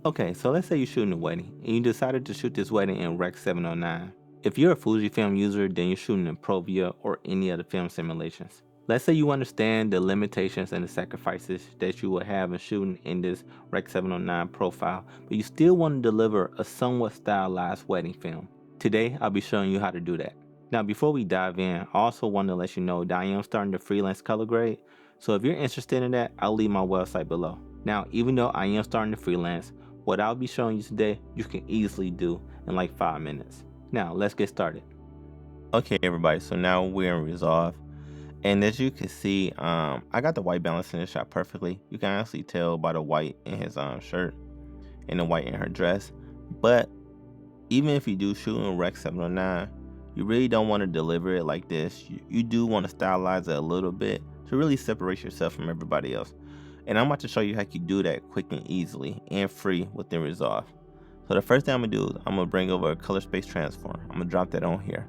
Okay, so let's say you're shooting a wedding and you decided to shoot this wedding in Rec 709. If you're a Fujifilm user, then you're shooting in Provia or any other film simulations. Let's say you understand the limitations and the sacrifices that you will have in shooting in this Rec 709 profile, but you still want to deliver a somewhat stylized wedding film. Today, I'll be showing you how to do that. Now, before we dive in, I also want to let you know that I am starting to freelance color grade, so if you're interested in that, I'll leave my website below. Now, even though I am starting to freelance, what I'll be showing you today, you can easily do in like 5 minutes. Now, let's get started. Okay, everybody, so now we're in Resolve. And as you can see, I got the white balance in this shot perfectly. You can honestly tell by the white in his shirt and the white in her dress. But even if you do shoot in Rec 709, you really don't want to deliver it like this. You do want to stylize it a little bit to really separate yourself from everybody else. And I'm about to show you how you do that quick and easily and free within Resolve. So the first thing I'm going to do is I'm going to bring over a color space transform. I'm going to drop that on here.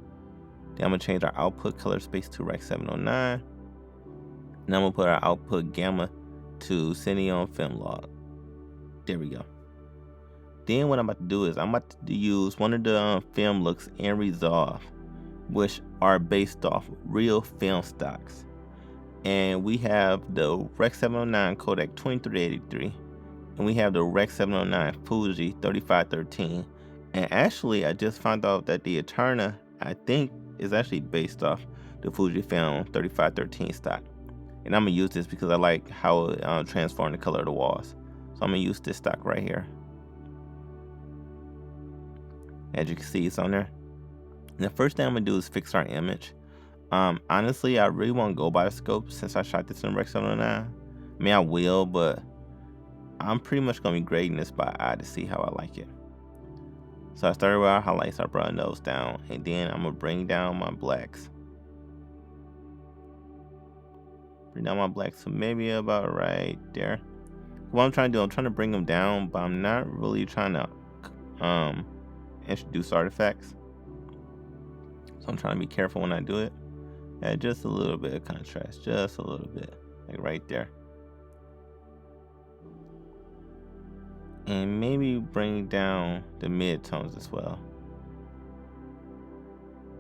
Then I'm going to change our output color space to Rec 709. And I'm going to put our output gamma to Cineon Film Log. There we go. Then what I'm about to do is I'm about to use one of the film looks in Resolve, which are based off real film stocks. And we have the Rec 709 Kodak 2383, and we have the Rec 709 Fuji 3513. And actually, I just found out that the Eterna, I think, is actually based off the Fujifilm 3513 stock. And I'm gonna use this because I like how it transforms the color of the walls. So I'm gonna use this stock right here. As you can see, it's on there. And the first thing I'm gonna do is fix our image. Honestly, I really want to go by the scope since I shot this in Rec 709. I mean, I will, but I'm pretty much gonna be grading this by eye to see how I like it. So I started with our highlights. I brought those down, and then I'm gonna bring down my blacks. Bring down my blacks to maybe about right there. What I'm trying to do, I'm trying to bring them down, but I'm not really trying to introduce artifacts. So I'm trying to be careful when I do it. Add just a little bit of contrast, just a little bit, like right there. And maybe bring down the mid-tones as well.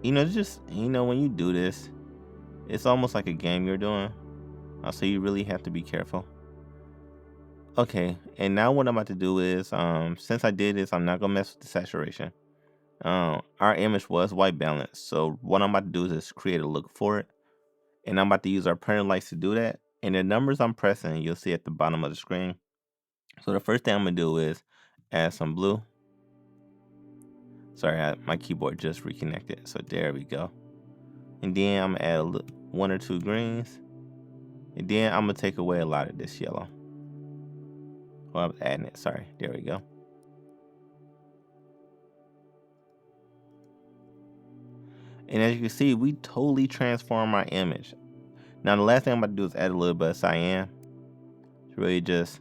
When you do this, it's almost like a game you're doing. So you really have to be careful. Okay, and now what I'm about to do is, since I did this, I'm not gonna mess with the saturation. Our image was white balance, so what I'm about to do is just create a look for it. And I'm about to use our printer lights to do that. And the numbers I'm pressing, you'll see at the bottom of the screen. So the first thing I'm going to do is add some blue. Sorry, my keyboard just reconnected. So there we go. And then I'm going to add one or two greens. And then I'm going to take away a lot of this yellow. Well, I was adding it. Sorry. There we go. And as you can see, we totally transform our image. Now, the last thing I'm about to do is add a little bit of cyan to really just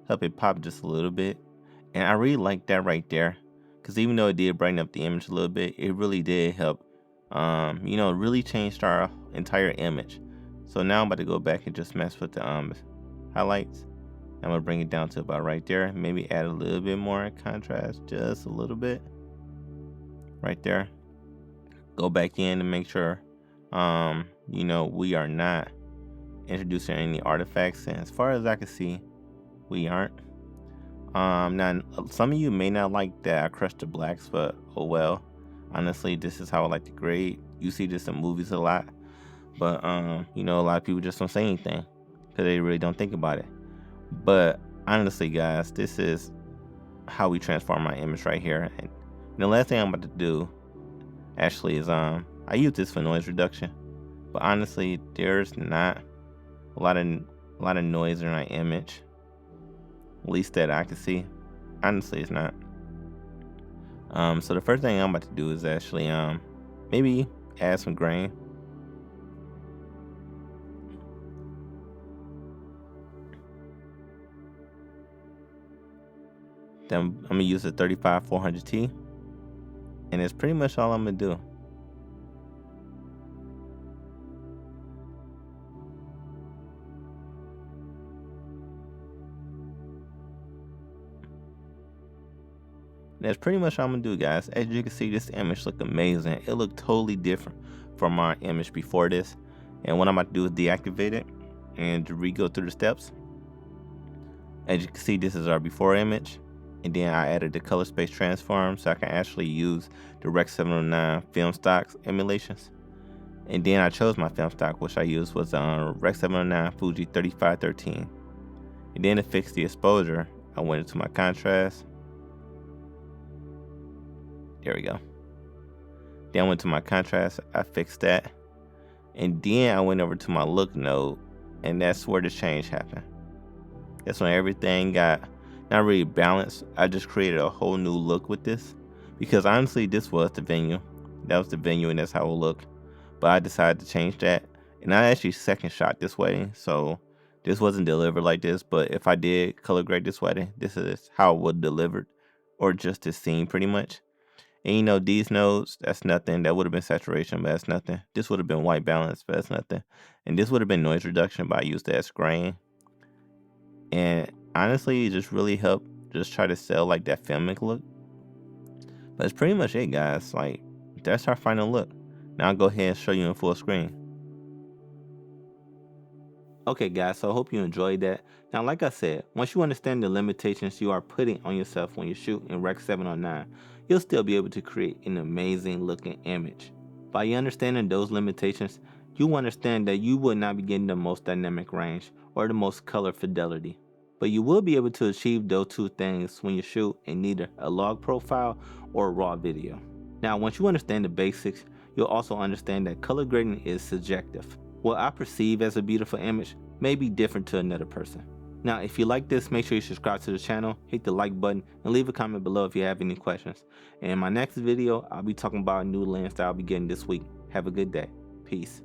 help it pop just a little bit. And I really like that right there, because even though it did brighten up the image a little bit, it really did help, really changed our entire image. So now I'm about to go back and just mess with the highlights. I'm gonna bring it down to about right there. Maybe add a little bit more contrast, just a little bit, right there. Go back in to make sure, we are not introducing any artifacts. And as far as I can see, we aren't. Now some of you may not like that I crushed the blacks, but oh well. Honestly, this is how I like to grade. You see this in movies a lot, but a lot of people just don't say anything because they really don't think about it. But honestly, guys, this is how we transform my image right here. And the last thing I'm about to do actually is I use this for noise reduction, but honestly, there's not a lot of noise in my image. At least that I can see. Honestly, it's not. So the first thing I'm about to do is actually maybe add some grain. Then I'm gonna use the 35-400T, and it's pretty much all I'm gonna do. That's pretty much what I'm gonna do, guys. As you can see, this image look amazing. It looked totally different from our image before this. And what I'm about to do is deactivate it and re-go through the steps. As you can see, this is our before image. And then I added the color space transform so I can actually use the Rec 709 film stocks emulations. And then I chose my film stock, which I used was Rec 709 Fuji 3513. And then to fix the exposure, I went into my contrast. There we go. Then I went to my contrast, I fixed that. And then I went over to my look node, and that's where the change happened. That's when everything got not really balanced. I just created a whole new look with this, because honestly this was the venue. That was the venue and that's how it will look. But I decided to change that, and I actually second shot this wedding, so this wasn't delivered like this. But if I did color grade this wedding, this is how it would delivered, or just this scene pretty much. And you know, these nodes, that's nothing. That would have been saturation, but that's nothing. This would have been white balance, but that's nothing. And this would have been noise reduction, but I used that as grain. And honestly, it just really helped just try to sell like that filmic look. But that's pretty much it, guys. Like, that's our final look. Now I'll go ahead and show you in full screen. Okay guys, so I hope you enjoyed that. Now like I said, once you understand the limitations you are putting on yourself when you shoot in Rec 709, you'll still be able to create an amazing looking image. By you understanding those limitations, you will understand that you will not be getting the most dynamic range or the most color fidelity. But you will be able to achieve those two things when you shoot in either a log profile or a raw video. Now once you understand the basics, you'll also understand that color grading is subjective. What I perceive as a beautiful image may be different to another person. Now, if you like this, make sure you subscribe to the channel, hit the like button, and leave a comment below if you have any questions. And in my next video, I'll be talking about a new lens that I'll be getting this week. Have a good day. Peace.